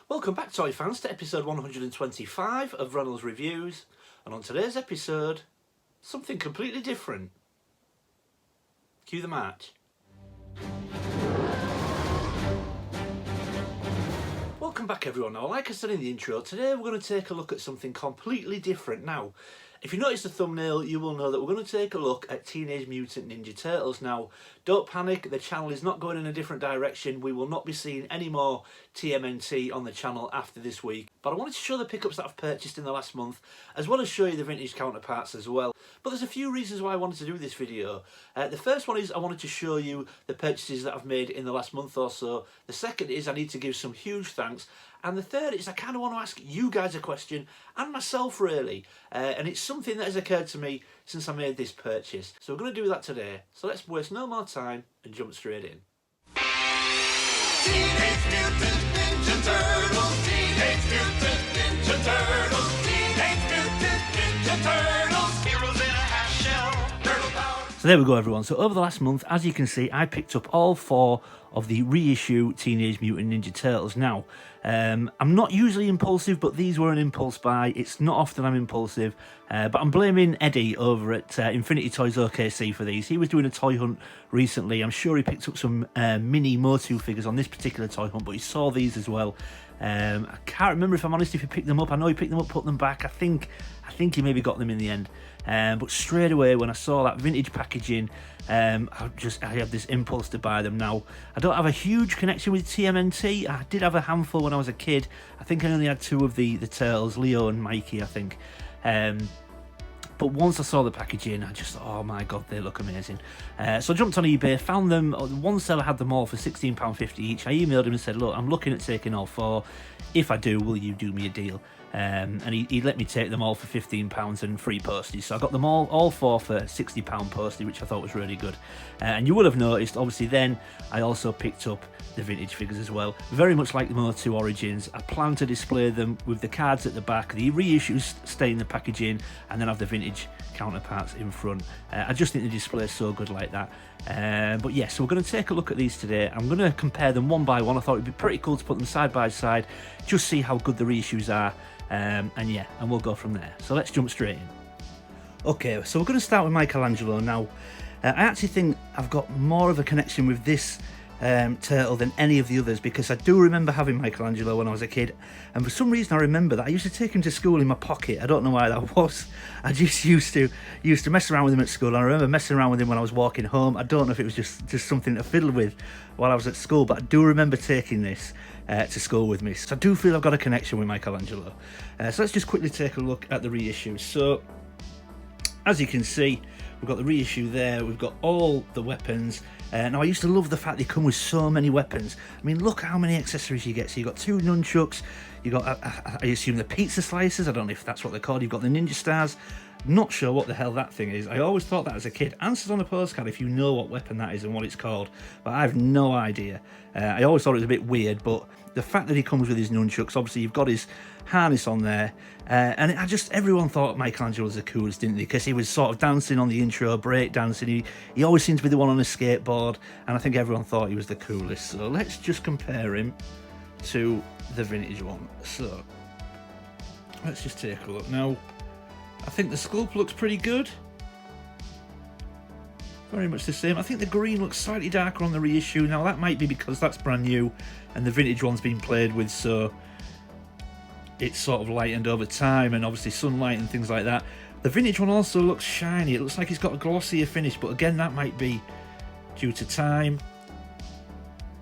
Welcome back, toy fans, to episode 125 of Ronald's Reviews, and on today's episode, something completely different. Cue the march. Welcome back, everyone. Now, like I said in the intro, today we're going to take a look at something completely different. Now, if you notice the thumbnail, you will know that we're going to take a look at Teenage Mutant Ninja Turtles. Now, don't panic, the channel is not going in a different direction. We will not be seeing any more TMNT on the channel after this week. But I wanted to show the pickups that I've purchased in the last month, as well as show you the vintage counterparts as well. But there's a few reasons why I wanted to do this video. The first one is I wanted to show you the purchases that I've made in the last month or so. The second is I need to give some huge thanks. And the third is I kind of want to ask you guys a question, and myself really. And it's something that has occurred to me since I made this purchase. So we're going to do that today. So let's waste no more time and jump straight in. Teenage Mutant Ninja Turtles! Teenage Mutant Ninja Turtles! Teenage Mutant Ninja Turtles! Heroes in a half shell! Turtle power! So there we go, everyone. So over the last month, as you can see, I picked up all 4 of the reissue Teenage Mutant Ninja Turtles. Now, I'm not usually impulsive, but these were an impulse buy. It's not often I'm impulsive, but I'm blaming Eddie over at Infinity Toys OKC for these. He was doing a toy hunt recently. I'm sure he picked up some mini Motu figures on this particular toy hunt, but he saw these as well. I can't remember, if I'm honest, if he picked them up. I know he picked them up, put them back. I think he maybe got them in the end. But straight away when I saw that vintage packaging, I had this impulse to buy them. Now, I don't have a huge connection with TMNT. I did have a handful when I was a kid. I think I only had 2 of the Turtles, Leo and Mikey, I think. But once I saw the packaging, I just thought, oh my god, they look amazing. So I jumped on eBay, found them. One seller had them all for £16.50 each. I emailed him and said, look, I'm looking at taking all 4. If I do, will you do me a deal? And he let me take them all for £15 and free postage. So I got them all 4 for £60 postage, which I thought was really good. And you will have noticed, obviously, then I also picked up the vintage figures as well. Very much like the Motu Origins, I plan to display them with the cards at the back, the reissues stay in the packaging, and then have the vintage counterparts in front. I just think the display is so good like that. But yeah, so we're going to take a look at these today. I'm going to compare them one by one. I thought it'd be pretty cool to put them side by side, just see how good the reissues are. And we'll go from there. So let's jump straight in. Okay, so we're going to start with Michaelangelo. Now, I actually think I've got more of a connection with this turtle than any of the others, because I do remember having Michaelangelo when I was a kid, and for some reason I remember that I used to take him to school in my pocket. I don't know why that was. I just used to mess around with him at school, and I remember messing around with him when I was walking home. I don't know if it was just something to fiddle with while I was at school, but I do remember taking this to school with me. So I do feel I've got a connection with Michaelangelo. So let's just quickly take a look at the reissues. So as you can see, we've got the reissue there, we've got all the weapons. Now, I used to love the fact they come with so many weapons. I mean, look how many accessories you get. So you've got 2 nunchucks, you've got, I assume, the pizza slicers. I don't know if that's what they're called. You've got the ninja stars. Not sure what the hell that thing is. I always thought that as a kid. Answers on the postcard if you know what weapon that is and what it's called. But I have no idea. I always thought it was a bit weird, but the fact that he comes with his nunchucks, obviously you've got his harness on there, and everyone thought Michelangelo was the coolest, didn't they? Because he was sort of dancing on the intro, break dancing. He always seemed to be the one on a skateboard, and I think everyone thought he was the coolest. So let's just compare him to the vintage one. So let's just take a look. Now, I think the sculpt looks pretty good. Very much the same. I think the green looks slightly darker on the reissue. Now, that might be because that's brand new and the vintage one's been played with, so it's sort of lightened over time, and obviously sunlight and things like that. The vintage one also looks shiny. It looks like it's got a glossier finish, but again, that might be due to time.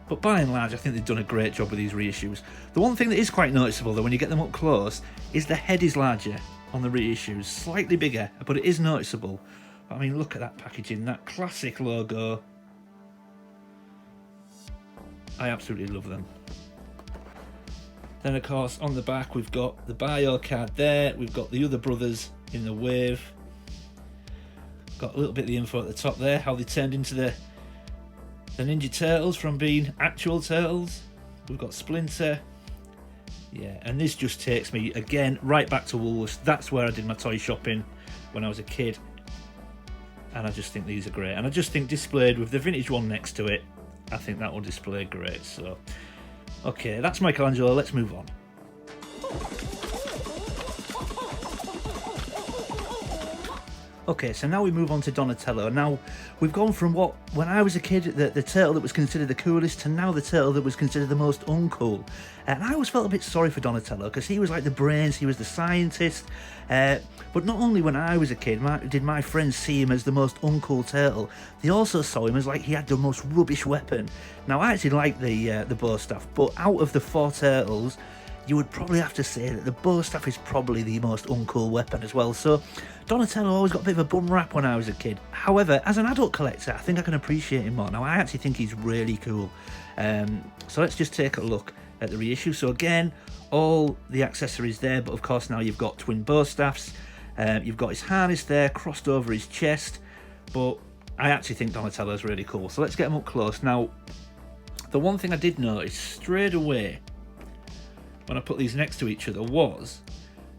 But by and large, I think they've done a great job with these reissues. The one thing that is quite noticeable, though, when you get them up close, is the head is larger on the reissues. Slightly bigger, but it is noticeable. But, I mean, look at that packaging, that classic logo. I absolutely love them. Then, of course, on the back, we've got the bio card there. We've got the other brothers in the wave. Got a little bit of the info at the top there, how they turned into the Ninja Turtles from being actual turtles. We've got Splinter. Yeah, and this just takes me, again, right back to Woolworths. That's where I did my toy shopping when I was a kid. And I just think these are great. And I just think displayed with the vintage one next to it, I think that will display great. So, okay, that's Michaelangelo. Let's move on. Okay, so now we move on to Donatello. Now, we've gone from what, when I was a kid, the turtle that was considered the coolest, to now the turtle that was considered the most uncool. And I always felt a bit sorry for Donatello, because he was like the brains, he was the scientist. But not only when I was a kid did my friends see him as the most uncool turtle, they also saw him as like he had the most rubbish weapon. Now, I actually like the bow staff, but out of the 4 turtles, you would probably have to say that the bow staff is probably the most uncool weapon as well. So Donatello always got a bit of a bum rap when I was a kid. However, as an adult collector, I think I can appreciate him more. Now, I actually think he's really cool. So let's just take a look at the reissue. So again, all the accessories there, but of course now you've got twin bow staffs. You've got his harness there, crossed over his chest. But I actually think Donatello's really cool. So let's get him up close. Now, the one thing I did notice straight away when I put these next to each other was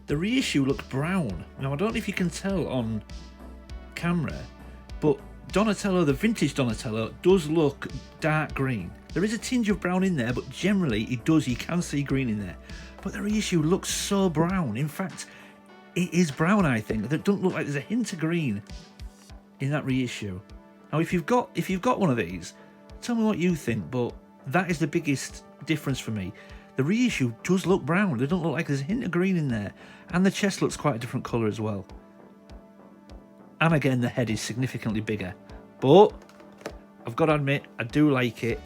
the reissue looked brown. Now, I don't know if you can tell on camera, but Donatello, the vintage Donatello, does look dark green. There is a tinge of brown in there, but generally you can see green in there. But the reissue looks so brown. In fact, it is brown, I think. It doesn't look like there's a hint of green in that reissue. Now, if you've got one of these, tell me what you think, but that is the biggest difference for me. The reissue does look brown. They don't look like there's a hint of green in there. And the chest looks quite a different colour as well. And again, the head is significantly bigger. But I've got to admit, I do like it.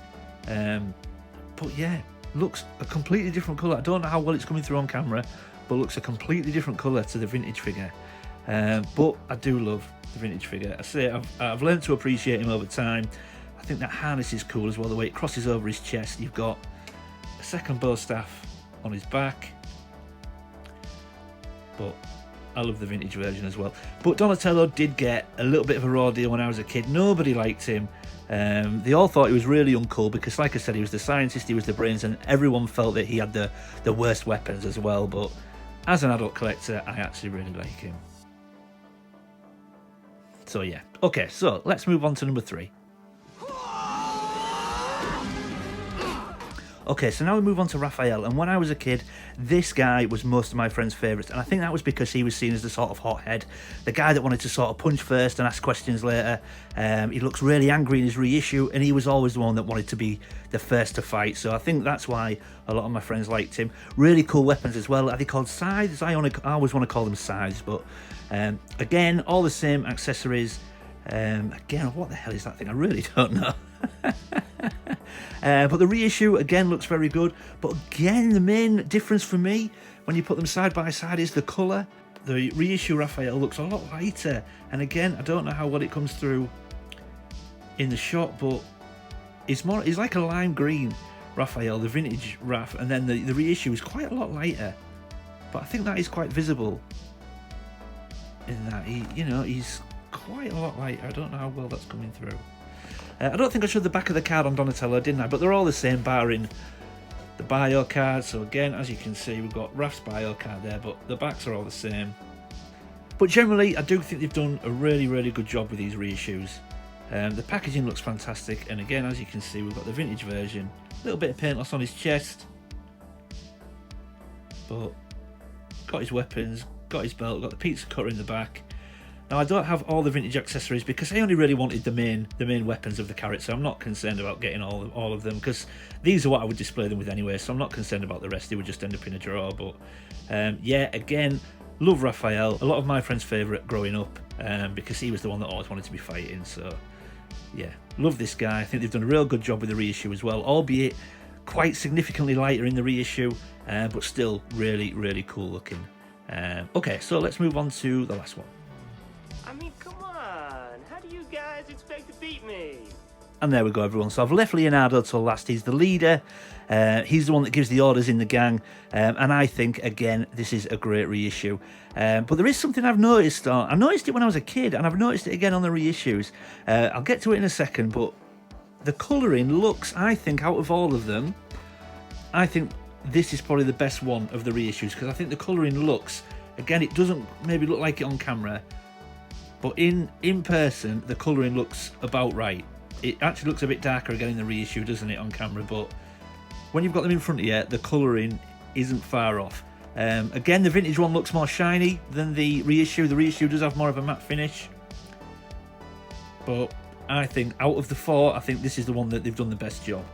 But yeah, looks a completely different colour. I don't know how well it's coming through on camera, but looks a completely different colour to the vintage figure. But I do love the vintage figure. I say I've learned to appreciate him over time. I think that harness is cool as well. The way it crosses over his chest. You've got a second bow staff on his back, but I love the vintage version as well. But Donatello did get a little bit of a raw deal when I was a kid. Nobody liked him. They all thought he was really uncool because, like I said, he was the scientist, he was the brains, and everyone felt that he had the worst weapons as well. But as an adult collector, I actually really like him. So yeah, okay, so let's move on to number 3. Okay, so now we move on to Raphael, and when I was a kid, this guy was most of my friends' favourites, and I think that was because he was seen as the sort of hothead, the guy that wanted to sort of punch first and ask questions later. He looks really angry in his reissue, and he was always the one that wanted to be the first to fight, so I think that's why a lot of my friends liked him. Really cool weapons as well. Are they called scythes? I always want to call them scythes, but again, all the same accessories. Again, what the hell is that thing? I really don't know. But the reissue again looks very good. But again, the main difference for me when you put them side by side is the colour. The reissue Raphael looks a lot lighter, and again, I don't know how well it comes through in the shot, but it's like a lime green Raphael, the vintage Raph, and then the reissue is quite a lot lighter. But I think that is quite visible in that he's quite a lot lighter. I don't know how well that's coming through. I don't think I showed the back of the card on Donatello, didn't I? But they're all the same, barring the bio card. So again, as you can see, we've got Raph's bio card there, but the backs are all the same. But generally, I do think they've done a really, really good job with these reissues. The packaging looks fantastic, and again, as you can see, we've got the vintage version. A little bit of paint loss on his chest, but got his weapons, got his belt, got the pizza cutter in the back. Now, I don't have all the vintage accessories because I only really wanted the main weapons of the character, so I'm not concerned about getting all of them, because these are what I would display them with anyway, so I'm not concerned about the rest. They would just end up in a drawer. But yeah, again, love Raphael. A lot of my friends' favourite growing up, because he was the one that always wanted to be fighting. So yeah, love this guy. I think they've done a real good job with the reissue as well, albeit quite significantly lighter in the reissue, but still really, really cool looking. Okay, so let's move on to the last one. I mean, come on. How do you guys expect to beat me? And there we go, everyone. So I've left Leonardo till last. He's the leader. He's the one that gives the orders in the gang. And I think, again, this is a great reissue. But there is something I've noticed. I noticed it when I was a kid, and I've noticed it again on the reissues. I'll get to it in a second, but the colouring looks, I think, out of all of them, I think this is probably the best one of the reissues, because I think the colouring looks, again, it doesn't maybe look like it on camera, but in person, the colouring looks about right. It actually looks a bit darker again in the reissue, doesn't it, on camera? But when you've got them in front of you, the colouring isn't far off. Again, the vintage one looks more shiny than the reissue. The reissue does have more of a matte finish. But I think out of the 4, I think this is the one that they've done the best job.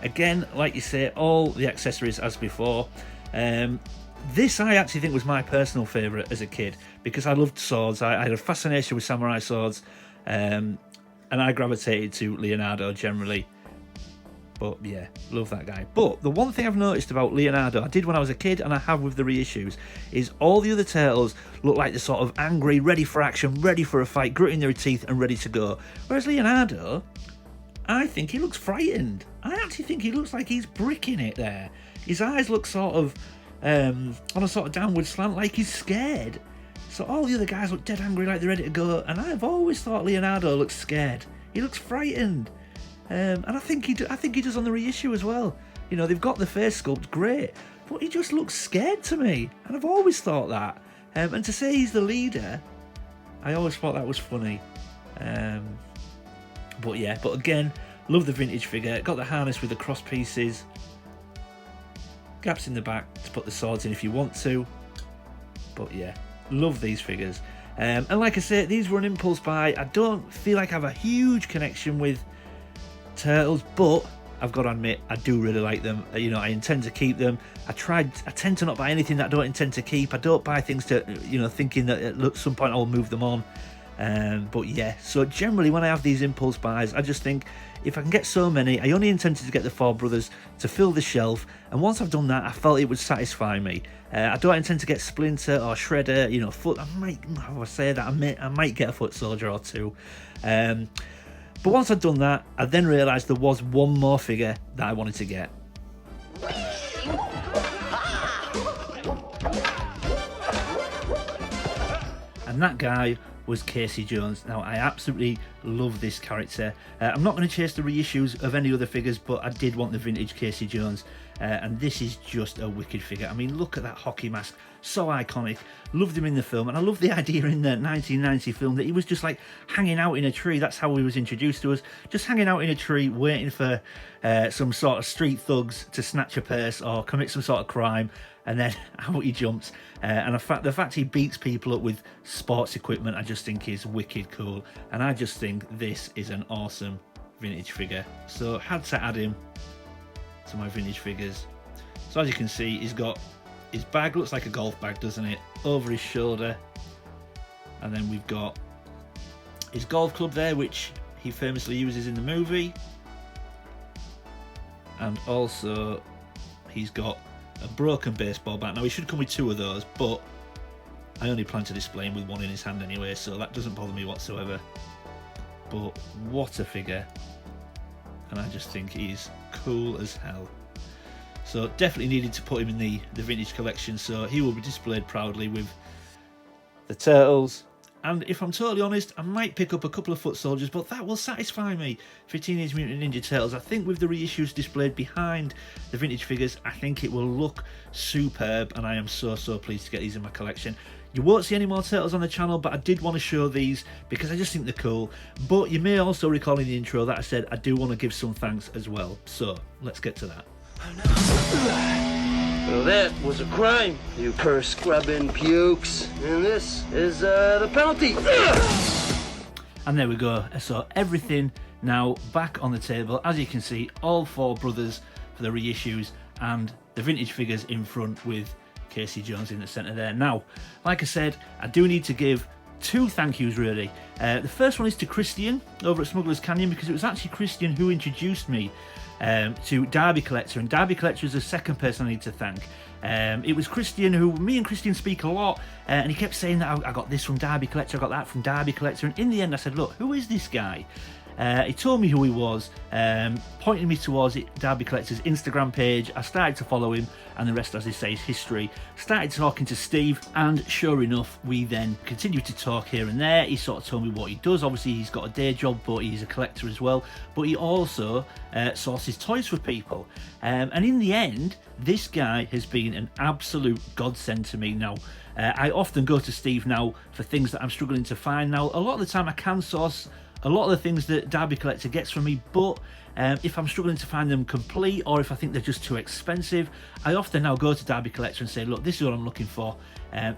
Again, like you say, all the accessories as before. This I actually think was my personal favourite as a kid because I loved swords. I had a fascination with samurai swords, and I gravitated to Leonardo generally. But yeah, love that guy. But the one thing I've noticed about Leonardo, I did when I was a kid and I have with the reissues, is all the other turtles look like they're sort of angry, ready for action, ready for a fight, gritting their teeth and ready to go. Whereas Leonardo, I think he looks frightened. I actually think he looks like he's bricking it there. His eyes look sort of on a sort of downward slant, like he's scared. So all the other guys look dead angry, like they're ready to go. And I've always thought Leonardo looks scared. He looks frightened. And I think he does on the reissue as well. You know, they've got the face sculpt, great, but he just looks scared to me, and I've always thought that. And to say he's the leader, I always thought that was funny. But yeah, but again, love the vintage figure. Got the harness with the cross pieces, gaps in the back to put the swords in if you want to. But yeah, love these figures. And like I say, these were an impulse buy. I don't feel like I have a huge connection with turtles, but I've got to admit I do really like them. You know, I intend to keep them. I tend to not buy anything that I don't intend to keep. I don't buy things to, you know, thinking that at some point I'll move them on. But yeah, so generally when I have these impulse buys, I just think if I can get so many, I only intended to get the 4 brothers to fill the shelf, and once I've done that, I felt it would satisfy me. I don't intend to get Splinter or Shredder, you know, Foot. I might get a Foot Soldier or 2. But once I'd done that, I then realised there was one more figure that I wanted to get. And that guy was Casey Jones. Now, I absolutely love this character. I'm not going to chase the reissues of any other figures, but I did want the vintage Casey Jones. And this is just a wicked figure. I mean, look at that hockey mask. So iconic. Loved him in the film. And I love the idea in the 1990 film that he was just like hanging out in a tree. That's how he was introduced to us. Just hanging out in a tree, waiting for some sort of street thugs to snatch a purse or commit some sort of crime. And then out he jumps. And the fact he beats people up with sports equipment, I just think is wicked cool. And I just think this is an awesome vintage figure. So had to add him to my vintage figures. So as you can see, he's got his bag, looks like a golf bag, doesn't it, over his shoulder. And then we've got his golf club there, which he famously uses in the movie. And also he's got a broken baseball bat. Now he should come with 2 of those, but I only plan to display him with 1 in his hand anyway, so that doesn't bother me whatsoever. But what a figure. And I just think he's cool as hell. So definitely needed to put him in the vintage collection, so he will be displayed proudly with the turtles. And if I'm totally honest, I might pick up a couple of Foot Soldiers, but that will satisfy me for Teenage Mutant Ninja Turtles. I think with the reissues displayed behind the vintage figures, I think it will look superb, and I am so pleased to get these in my collection. You won't see any more Turtles on the channel, but I did want to show these because I just think they're cool. But you may also recall in the intro that I said I do want to give some thanks as well. So let's get to that. Well, that was a crime, you purse-scrubbing pukes. And this is the penalty. And there we go. So everything now back on the table. As you can see, all 4 brothers for the reissues and the vintage figures in front with Casey Jones in the centre there. Now, like I said, I do need to give 2 thank yous really. The first one is to Christian over at Smuggler's Canyon, because it was actually Christian who introduced me to Derby Collector, and Derby Collector is the second person I need to thank. It was Christian who, me and Christian speak a lot, and he kept saying that I got this from Derby Collector, I got that from Derby Collector, and in the end I said, look, who is this guy? He told me who he was, pointed me towards Derby Collector's Instagram page. I started to follow him, and the rest, as they say, is history. Started talking to Steve, and sure enough, we then continued to talk here and there. He sort of told me what he does. Obviously, he's got a day job, but he's a collector as well. But he also sources toys for people. And in the end, this guy has been an absolute godsend to me. Now, I often go to Steve now for things that I'm struggling to find. Now, a lot of the time I can source a lot of the things that Derby Collector gets from me, but If I'm struggling to find them complete, or if I think they're just too expensive, I often now go to Derby Collector and say, look, this is what I'm looking for.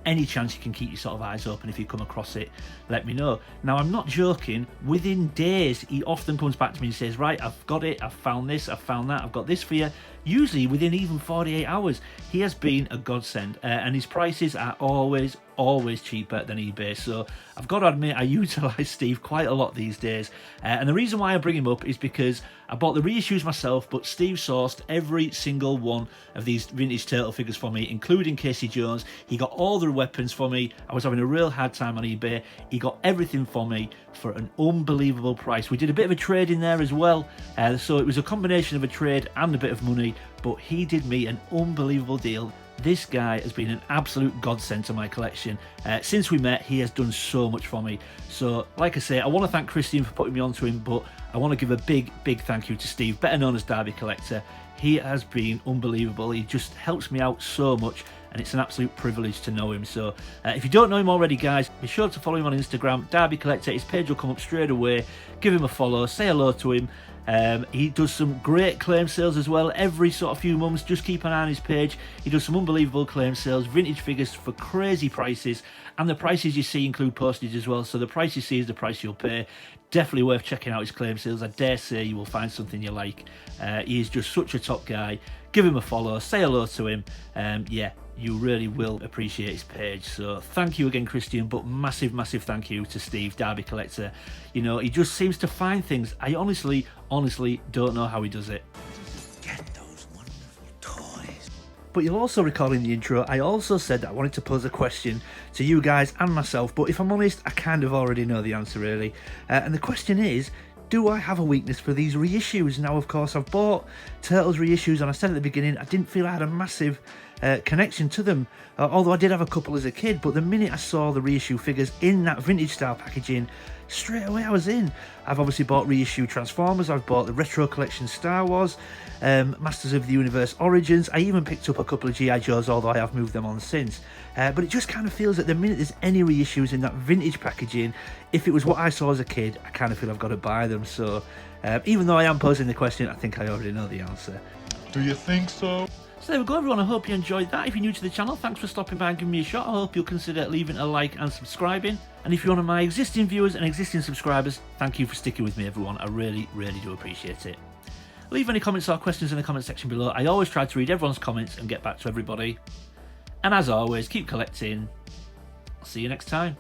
Any chance you can keep your sort of eyes open, if you come across it, let me know. Now, I'm not joking. Within days, he often comes back to me and says, right, I've got it, I've found this, I've found that, I've got this for you. Usually within even 48 hours. He has been a godsend, and his prices are always cheaper than eBay. So I've got to admit, I utilise Steve quite a lot these days. And the reason why I bring him up is because I bought the reissues myself, but Steve sourced every single one of these vintage turtle figures for me, including Casey Jones. He got all the weapons for me. I was having a real hard time on eBay. He got everything for me for an unbelievable price. We did a bit of a trade in there as well. So it was a combination of a trade and a bit of money, but he did me an unbelievable deal. This guy has been an absolute godsend to my collection. Since we met, he has done so much for me. So, like I say, I want to thank Christian for putting me onto him, but I want to give a big thank you to Steve, better known as Derby Collector. He has been unbelievable. He just helps me out so much, and it's an absolute privilege to know him. So, if you don't know him already, guys, be sure to follow him on Instagram, Derby Collector. His page will come up straight away. Give him a follow, say hello to him. He does some great claim sales as well. Every sort of few months, just keep an eye on his page. He does some unbelievable claim sales, vintage figures for crazy prices, and the prices you see include postage as well. So the price you see is the price you'll pay. Definitely worth checking out his claim sales. I dare say you will find something you like. He is just such a top guy. Give him a follow, say hello to him. Yeah, you really will appreciate his page. So thank you again, Christian, but massive thank you to Steve, Derby Collector. You know, he just seems to find things. I honestly don't know how he does it. Get those wonderful toys. But you'll also recall in the intro, I also said that I wanted to pose a question to you guys and myself, but if I'm honest, I kind of already know the answer really. And the question is, do I have a weakness for these reissues? Now, of course, I've bought Turtles reissues, and I said at the beginning, I didn't feel I had a massive connection to them, although I did have a couple as a kid. But the minute I saw the reissue figures in that vintage style packaging, straight away I was in. I've obviously bought reissue Transformers, I've bought the retro collection Star Wars, Masters of the Universe Origins. I even picked up a couple of G.I. Joes, although I have moved them on since. But it just kind of feels that the minute there's any reissues in that vintage packaging, if it was what I saw as a kid, I kind of feel I've got to buy them. So even though I am posing the question, I think I already know the answer. Do you think so? So there we go, everyone. I hope you enjoyed that. If you're new to the channel, thanks for stopping by and giving me a shot. I hope you'll consider leaving a like and subscribing. And if you're one of my existing viewers and existing subscribers, thank you for sticking with me, everyone. I really do appreciate it. Leave any comments or questions in the comment section below. I always try to read everyone's comments and get back to everybody. And as always, keep collecting. I'll see you next time.